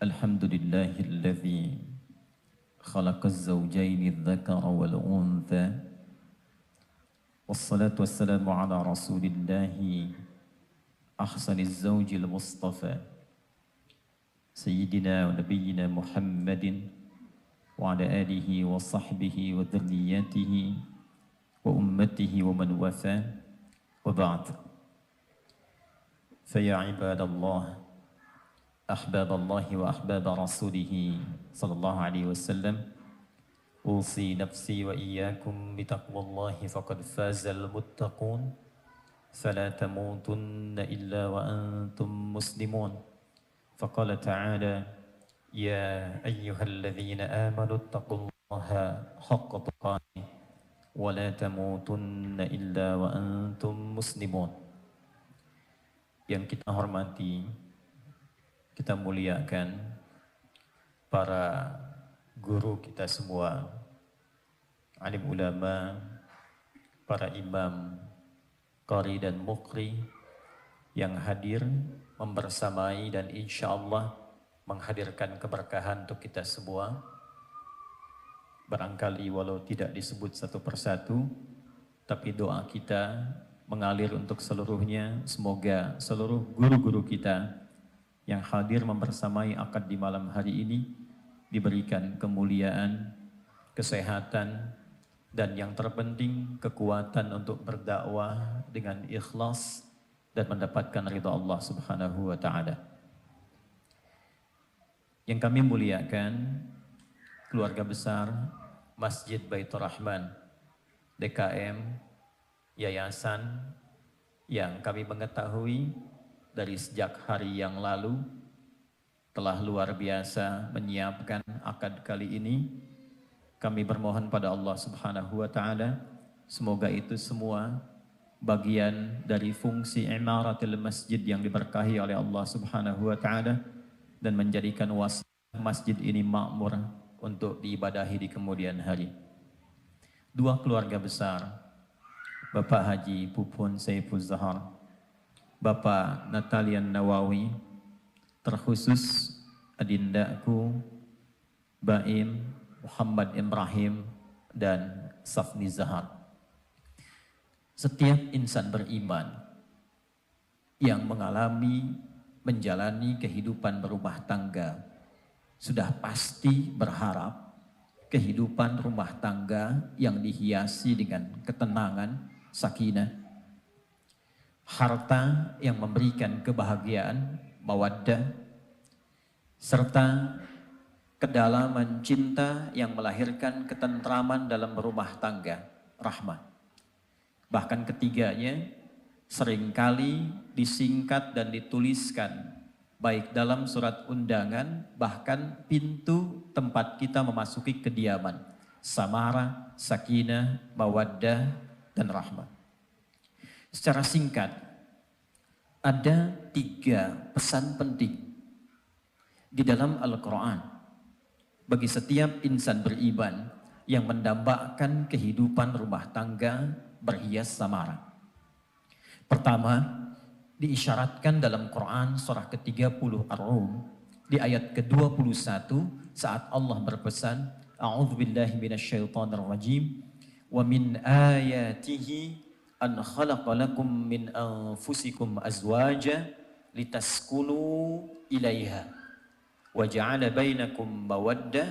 الحمد لله الذي خلق الزوجين الذكر والأنثى والصلاة والسلام على رسول الله أحسن الزوج المصطفى سيدنا ونبينا محمد وعلى آله وصحبه وذرياته وأمته ومن وفاه وبعد فيا عباد الله أحباب الله وأحباب رسوله صلى الله عليه وسلم أوصي نفسي وإياكم بتقوى الله فقد فاز المتقون فلا تموتن إلا وأنتم مسلمون فقال تعالى يا أيها الذين آمنوا اتقوا الله حق تقاته ولا تموتن إلا وأنتم مسلمون. Yang kita hormati, kita muliakan para guru kita semua, alim ulama, para imam, qari dan muqri yang hadir membersamai dan insya Allah menghadirkan keberkahan untuk kita semua. Barangkali walau tidak disebut satu persatu, tapi doa kita mengalir untuk seluruhnya. Semoga seluruh guru-guru kita yang hadir membersamai akad di malam hari ini diberikan kemuliaan, kesehatan, dan yang terpenting kekuatan untuk berdakwah dengan ikhlas dan mendapatkan ridha Allah Subhanahu wa Ta'ala. Yang kami muliakan keluarga besar Masjid Baitur Rahman DKM Yayasan yang kami mengetahui dari sejak hari yang lalu telah luar biasa menyiapkan akad kali ini. Kami bermohon pada Allah Subhanahu wa Ta'ala, semoga itu semua bagian dari fungsi imaratil masjid yang diberkahi oleh Allah Subhanahu wa Ta'ala dan menjadikan wasilah masjid ini makmur untuk diibadahi di kemudian hari. Dua keluarga besar, Bapak Haji Pupun Saiful Zahar, Bapak Natalian Nawawi, terkhusus adindaku Baim Muhammad Ibrahim dan Safni Zahar. Setiap insan beriman yang menjalani kehidupan berumah tangga sudah pasti berharap kehidupan rumah tangga yang dihiasi dengan ketenangan, sakinah, harta yang memberikan kebahagiaan, mawaddah, serta kedalaman cinta yang melahirkan ketentraman dalam rumah tangga, rahmah. Bahkan ketiganya seringkali disingkat dan dituliskan baik dalam surat undangan, bahkan pintu tempat kita memasuki kediaman, samara, sakinah, mawaddah, dan rahmah. Secara singkat, ada 3 pesan penting di dalam Al-Quran bagi setiap insan beriman yang mendambakan kehidupan rumah tangga berhias samara. Pertama, diisyaratkan dalam Quran surah ke-30 Ar-Rum di ayat ke-21 saat Allah berpesan, A'udzubillahi minasyaitonirrajim, wa min ayatihi an khalaqa lakum min anfusikum azwaja litaskunu ilaiha wa ja'ala bainakum mawaddah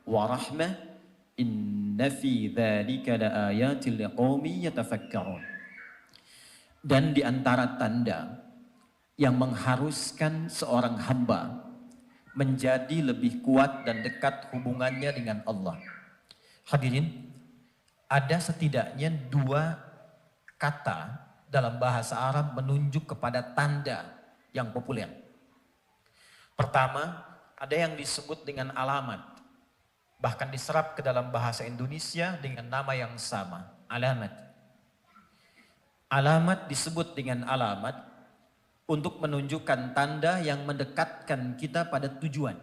wa rahmah inna fi dzalika laayatil liqaumin yatafakkarun. Dan di antara tanda yang mengharuskan seorang hamba menjadi lebih kuat dan dekat hubungannya dengan Allah. Hadirin, ada setidaknya 2 kata dalam bahasa Arab menunjuk kepada tanda yang populer. Pertama, ada yang disebut dengan alamat. Bahkan diserap ke dalam bahasa Indonesia dengan nama yang sama, alamat. Alamat disebut dengan alamat untuk menunjukkan tanda yang mendekatkan kita pada tujuan.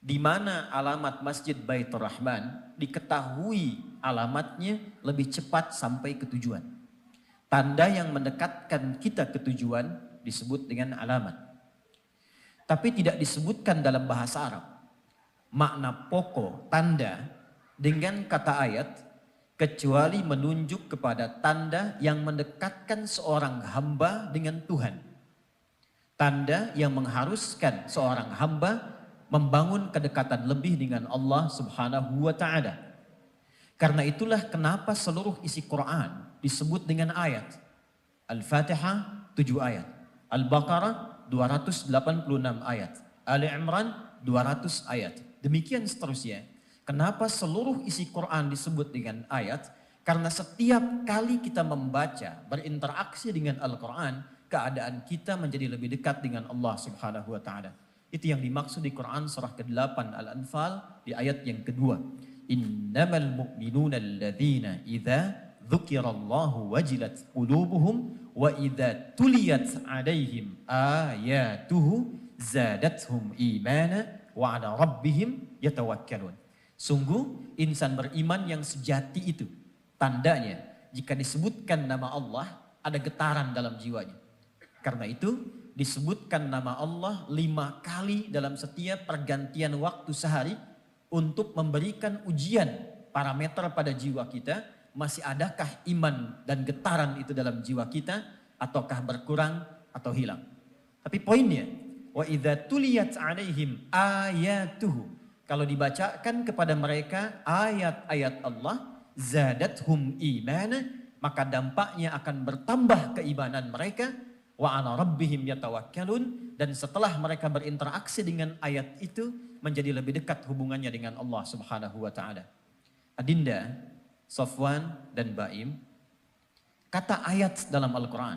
Di mana alamat Masjid Baitur Rahman diketahui alamatnya lebih cepat sampai ke tujuan. Tanda yang mendekatkan kita ke tujuan disebut dengan alamat. Tapi tidak disebutkan dalam bahasa Arab makna pokok tanda dengan kata ayat kecuali menunjuk kepada tanda yang mendekatkan seorang hamba dengan Tuhan. Tanda yang mengharuskan seorang hamba membangun kedekatan lebih dengan Allah Subhanahu wa taala. Karena itulah kenapa seluruh isi Quran disebut dengan ayat. Al-Fatihah 7 ayat, Al-Baqarah 286 ayat, Ali Imran 200 ayat. Demikian seterusnya. Kenapa seluruh isi Quran disebut dengan ayat? Karena setiap kali kita membaca, berinteraksi dengan Al-Quran, keadaan kita menjadi lebih dekat dengan Allah Subhanahu wa taala. Itu yang dimaksud di Quran surah ke-8 Al-Anfal di ayat yang kedua. Innamal mu'minuna alladzina idza dzukirallahu wajilat qulubuhum wa idza tuliyat alaihim ayatuhu zadathum imana wa ala rabbihim yatawakkalun. Sungguh insan beriman yang sejati itu tandanya jika disebutkan nama Allah ada getaran dalam jiwanya. Karena itu disebutkan nama Allah 5 kali dalam setiap pergantian waktu sehari untuk memberikan ujian parameter pada jiwa kita. Masih adakah iman dan getaran itu dalam jiwa kita ataukah berkurang atau hilang. Tapi poinnya wa idza tuliyat alaihim ayatuhu, kalau dibacakan kepada mereka ayat-ayat Allah, zadathum imana, maka dampaknya akan bertambah keimanan mereka, wa ala rabbihim yatawakkalun, dan setelah mereka berinteraksi dengan ayat itu menjadi lebih dekat hubungannya dengan Allah Subhanahu wa taala. Adinda, Safwan dan Baim, kata ayat dalam Al-Quran,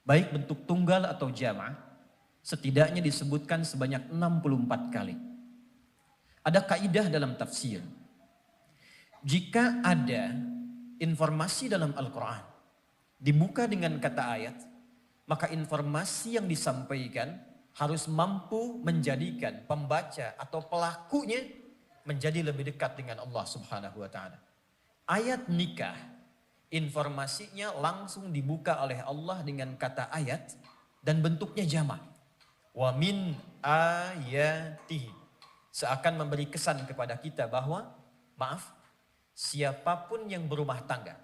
baik bentuk tunggal atau jama', setidaknya disebutkan sebanyak 64 kali. Ada kaidah dalam tafsir. Jika ada informasi dalam Al-Quran dibuka dengan kata ayat, maka informasi yang disampaikan harus mampu menjadikan pembaca atau pelakunya menjadi lebih dekat dengan Allah Subhanahu wa taala. Ayat nikah, informasinya langsung dibuka oleh Allah dengan kata ayat dan bentuknya jamak. Wa min ayatihi, seakan memberi kesan kepada kita bahwa maaf, siapapun yang berumah tangga,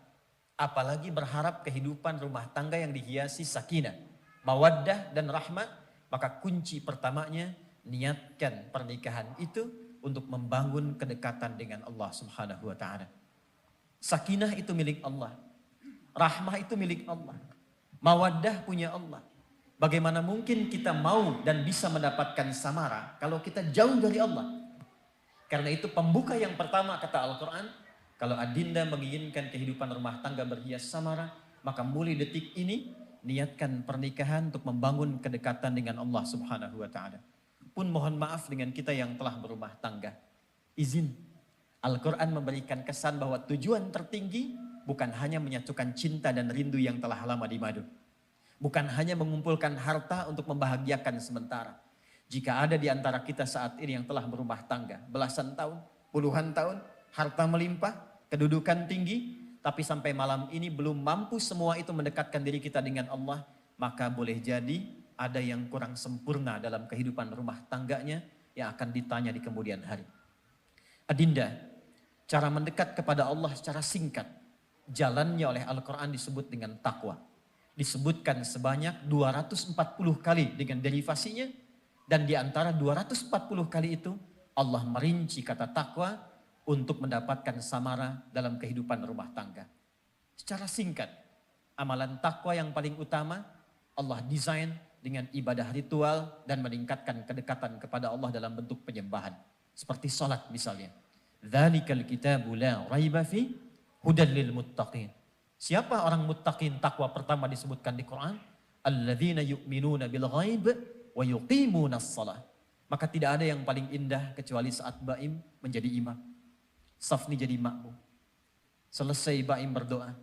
apalagi berharap kehidupan rumah tangga yang dihiasi sakinah, mawaddah dan rahmah, maka kunci pertamanya niatkan pernikahan itu untuk membangun kedekatan dengan Allah Subhanahu wa taala. Sakinah itu milik Allah, rahmah itu milik Allah, mawaddah punya Allah. Bagaimana mungkin kita mau dan bisa mendapatkan samara kalau kita jauh dari Allah? Karena itu pembuka yang pertama kata Al-Quran, kalau adinda menginginkan kehidupan rumah tangga berhias samara, maka mulai detik ini niatkan pernikahan untuk membangun kedekatan dengan Allah Subhanahu wa taala. Pun mohon maaf dengan kita yang telah berumah tangga. Izin, Al-Quran memberikan kesan bahwa tujuan tertinggi bukan hanya menyatukan cinta dan rindu yang telah lama dimadu. Bukan hanya mengumpulkan harta untuk membahagiakan sementara. Jika ada di antara kita saat ini yang telah berumah tangga, belasan tahun, puluhan tahun, harta melimpah, kedudukan tinggi, tapi sampai malam ini belum mampu semua itu mendekatkan diri kita dengan Allah, maka boleh jadi ada yang kurang sempurna dalam kehidupan rumah tangganya yang akan ditanya di kemudian hari. Adinda, cara mendekat kepada Allah secara singkat, jalannya oleh Al-Quran disebut dengan takwa. Disebutkan sebanyak 240 kali dengan derivasinya, dan di antara 240 kali itu Allah merinci kata takwa untuk mendapatkan samara dalam kehidupan rumah tangga. Secara singkat, amalan takwa yang paling utama Allah desain dengan ibadah ritual dan meningkatkan kedekatan kepada Allah dalam bentuk penyembahan. Seperti sholat misalnya. Dzalikal kitabu la raiba fi hudal lil muttaqin. Siapa orang muttaqin takwa pertama disebutkan di Quran? Alladzina yu'minuna bil ghaib wa yuqimuna shalah. Maka tidak ada yang paling indah kecuali saat Baim menjadi imam. Safni jadi makmum. Selesai Baim berdoa,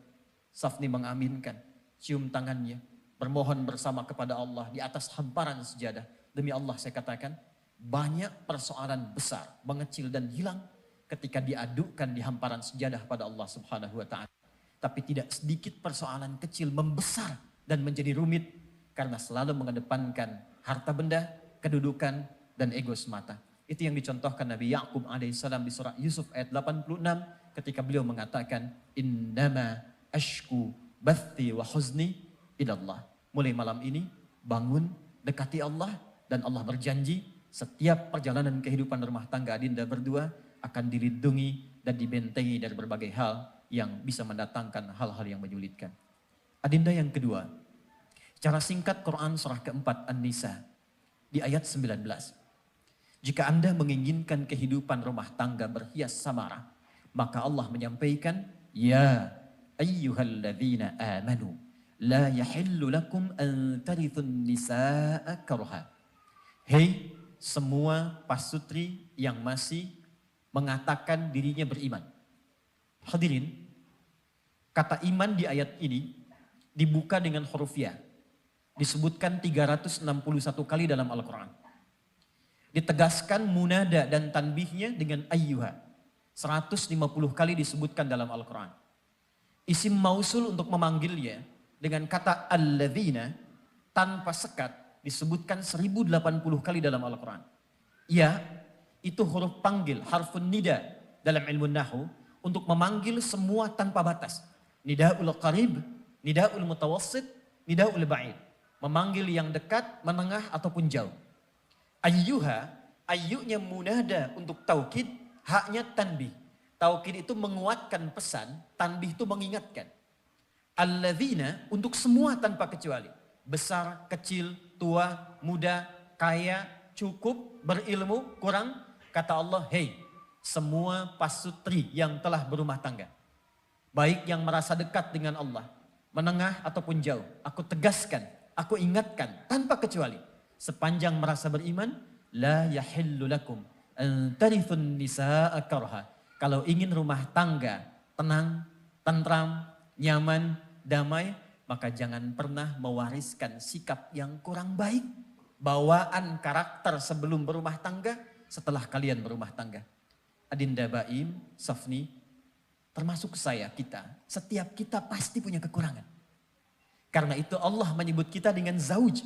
Safni mengaminkan, cium tangannya, bermohon bersama kepada Allah di atas hamparan sejadah. Demi Allah saya katakan, banyak persoalan besar, mengecil dan hilang ketika diadukan di hamparan sejadah pada Allah Subhanahu wa taala. Tapi tidak sedikit persoalan kecil membesar dan menjadi rumit karena selalu mengedepankan harta benda, kedudukan, dan ego semata. Itu yang dicontohkan Nabi Ya'qub alaihissalam di surah Yusuf ayat 86 ketika beliau mengatakan, innama ashku bathi wa huzni ilallah. Mulai malam ini bangun, dekati Allah, dan Allah berjanji setiap perjalanan kehidupan rumah tangga Adinda berdua akan dilindungi dan dibentengi dari berbagai hal yang bisa mendatangkan hal-hal yang menyulitkan. Adinda yang kedua, secara singkat Quran surah keempat An-Nisa di ayat 19. Jika Anda menginginkan kehidupan rumah tangga berhias samara, maka Allah menyampaikan, ya ayyuhalladzina amanu la yahillu lakum an tarithun nisaa karha. Hei semua pasutri yang masih mengatakan dirinya beriman. Hadirin, kata iman di ayat ini dibuka dengan huruf ya. Disebutkan 361 kali dalam Al-Quran. Ditegaskan munada dan tanbihnya dengan ayyuha. 150 kali disebutkan dalam Al-Quran. Isim mausul untuk memanggilnya dengan kata alladzina tanpa sekat disebutkan 1080 kali dalam Al-Quran. Ya, itu huruf panggil, harfun nida dalam ilmu nahu untuk memanggil semua tanpa batas. Nidaul qarib, nidaul mutawassit, nidaul ba'id. Memanggil yang dekat, menengah ataupun jauh. Ayyuha, ayyunya munada untuk taukid, haknya tanbih. Taukid itu menguatkan pesan, tanbih itu mengingatkan. Alladzina untuk semua tanpa kecuali. Besar, kecil, tua, muda, kaya, cukup, berilmu, kurang. Kata Allah, hei semua pasutri yang telah berumah tangga. Baik yang merasa dekat dengan Allah, menengah ataupun jauh. Aku tegaskan, aku ingatkan tanpa kecuali. Sepanjang merasa beriman, la yahillu lakum an tarithun nisaa karha. Kalau ingin rumah tangga tenang, tentram, nyaman, damai, maka jangan pernah mewariskan sikap yang kurang baik. Bawaan karakter sebelum berumah tangga, setelah kalian berumah tangga. Adinda Baim, Safni, termasuk saya, kita, setiap kita pasti punya kekurangan. Karena itu Allah menyebut kita dengan zauj.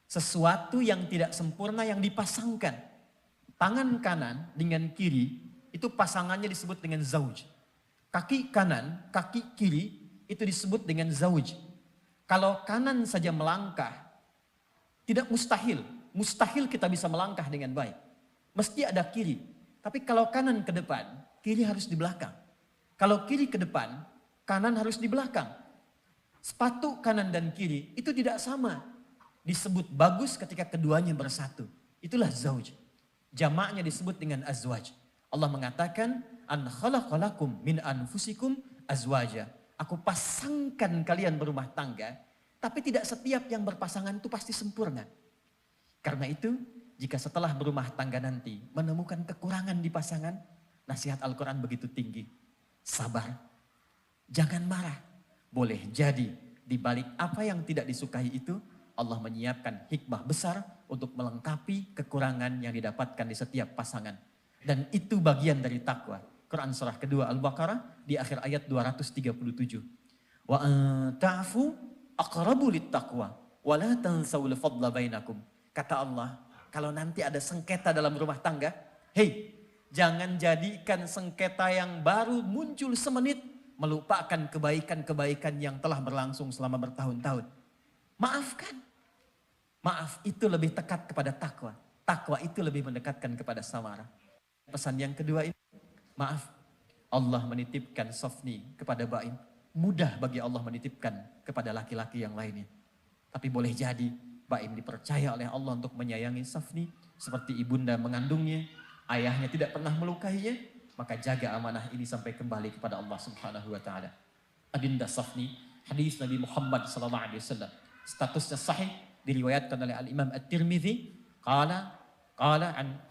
Sesuatu yang tidak sempurna yang dipasangkan. Tangan kanan dengan kiri itu pasangannya disebut dengan zauj. Kaki kanan, kaki kiri itu disebut dengan zauj. Kalau kanan saja melangkah, tidak mustahil. Mustahil kita bisa melangkah dengan baik. Mesti ada kiri. Tapi kalau kanan ke depan, kiri harus di belakang. Kalau kiri ke depan, kanan harus di belakang. Sepatu kanan dan kiri itu tidak sama. Disebut bagus ketika keduanya bersatu. Itulah zauj. Jamaknya disebut dengan azwaj. Allah mengatakan, an khalaqalakum min anfusikum azwaja. Aku pasangkan kalian berumah tangga, tapi tidak setiap yang berpasangan itu pasti sempurna. Karena itu, jika setelah berumah tangga nanti menemukan kekurangan di pasangan, nasihat Al-Quran begitu tinggi. Sabar, jangan marah. Boleh jadi di balik apa yang tidak disukai itu, Allah menyiapkan hikmah besar untuk melengkapi kekurangan yang didapatkan di setiap pasangan. Dan itu bagian dari takwa. Quran surah kedua Al-Baqarah di akhir ayat 237. Wa ta'fu aqrabu littaqwa wa la tansawul fadla bainakum. Kata Allah, kalau nanti ada sengketa dalam rumah tangga, hei, jangan jadikan sengketa yang baru muncul semenit melupakan kebaikan-kebaikan yang telah berlangsung selama bertahun-tahun. Maafkan. Maaf itu lebih dekat kepada takwa. Takwa itu lebih mendekatkan kepada samara. Pesan yang kedua ini, maaf. Allah menitipkan Safni kepada Baim. Mudah bagi Allah menitipkan kepada laki-laki yang lainnya. Tapi boleh jadi Baim dipercaya oleh Allah untuk menyayangi Safni. Seperti ibunda mengandungnya. Ayahnya tidak pernah melukainya. Maka jaga amanah ini sampai kembali kepada Allah Subhanahu wa ta'ala. Adinda Safni, hadis Nabi Muhammad SAW. Statusnya sahih. Diriwayatkan oleh Al-Imam At-Tirmidzi qala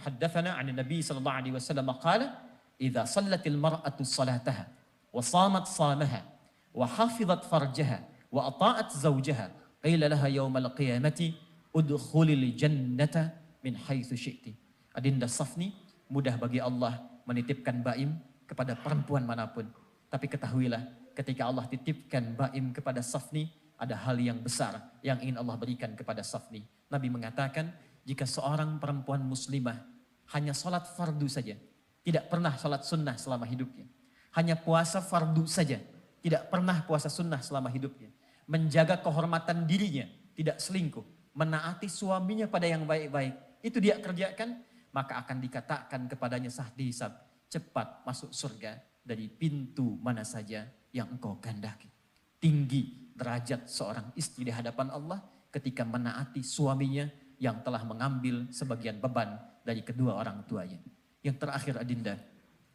haddatsana 'an Nabi sallallahu alaihi wasallam qala idza sallatil mar'atu salataha wa shamat shamaha wa hafizat farjaha wa ata'at zawjaha qila laha yaumal qiyamati udkhulil jannata min haitsu syi'ti. Adinda Safni, mudah bagi Allah menitipkan Baim kepada perempuan manapun. Tapi ketahuilah ketika Allah titipkan Baim kepada Safni, ada hal yang besar yang ingin Allah berikan kepada Safni. Nabi mengatakan, jika seorang perempuan muslimah hanya sholat fardu saja, tidak pernah sholat sunnah selama hidupnya. Hanya puasa fardu saja, tidak pernah puasa sunnah selama hidupnya. Menjaga kehormatan dirinya, tidak selingkuh, menaati suaminya pada yang baik-baik, itu dia kerjakan, maka akan dikatakan kepadanya saat dihisab, cepat masuk surga dari pintu mana saja yang engkau kehendaki. Tinggi derajat seorang istri di hadapan Allah ketika menaati suaminya yang telah mengambil sebagian beban dari kedua orang tuanya. Yang terakhir adinda,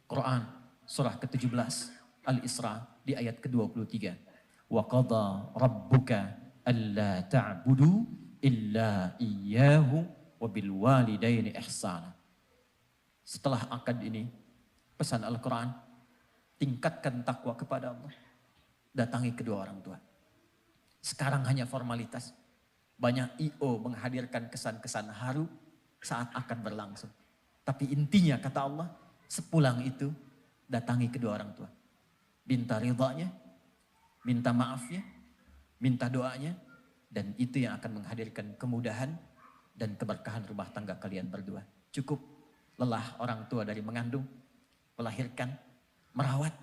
Quran surah ke-17 Al-Isra di ayat ke-23. Wa qadha rabbuka alla ta'budu illa iyyahu wa bil walidaini ihsana. Setelah akad ini, pesan Al-Quran, tingkatkan takwa kepada Allah. Datangi kedua orang tua. Sekarang hanya formalitas. Banyak I.O. menghadirkan kesan-kesan haru saat akan berlangsung. Tapi intinya kata Allah, sepulang itu datangi kedua orang tua. Minta ridhanya, minta maafnya, minta doanya. Dan itu yang akan menghadirkan kemudahan dan keberkahan rumah tangga kalian berdua. Cukup lelah orang tua dari mengandung, melahirkan, merawat,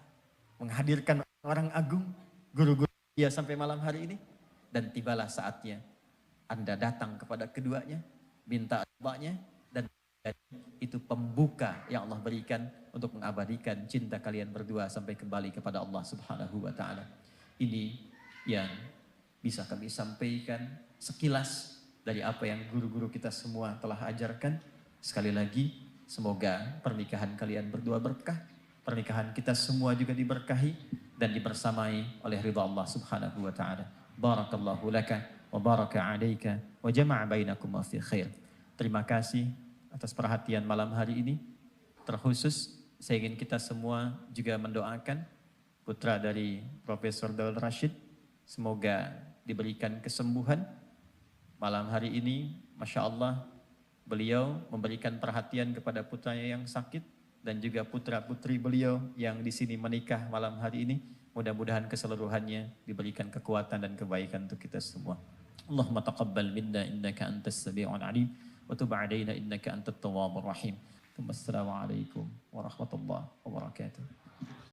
menghadirkan orang agung, guru-guru dia sampai malam hari ini. Dan tibalah saatnya Anda datang kepada keduanya, minta doanya, dan itu pembuka yang Allah berikan untuk mengabadikan cinta kalian berdua sampai kembali kepada Allah Subhanahu wa Ta'ala. Ini yang bisa kami sampaikan sekilas dari apa yang guru-guru kita semua telah ajarkan. Sekali lagi, semoga pernikahan kalian berdua berkah, pernikahan kita semua juga diberkahi dan dibersamai oleh ridha Allah Subhanahu wa Ta'ala. Barakallahu laka wa baraka alaika wa jama'a bainakum fi khair. Terima kasih atas perhatian malam hari ini. Terkhusus saya ingin kita semua juga mendoakan putra dari Profesor Daul Rashid, semoga diberikan kesembuhan. Malam hari ini Masya Allah beliau memberikan perhatian kepada putranya yang sakit dan juga putra-putri beliau yang di sini menikah malam hari ini. Mudah-mudahan keseluruhannya diberikan kekuatan dan kebaikan untuk kita semua. Allahumma taqabbal minna innaka antas sami'ul alim wa tub 'alaina innaka antat tawwabur rahim. Wassalamualaikum warahmatullahi wabarakatuh.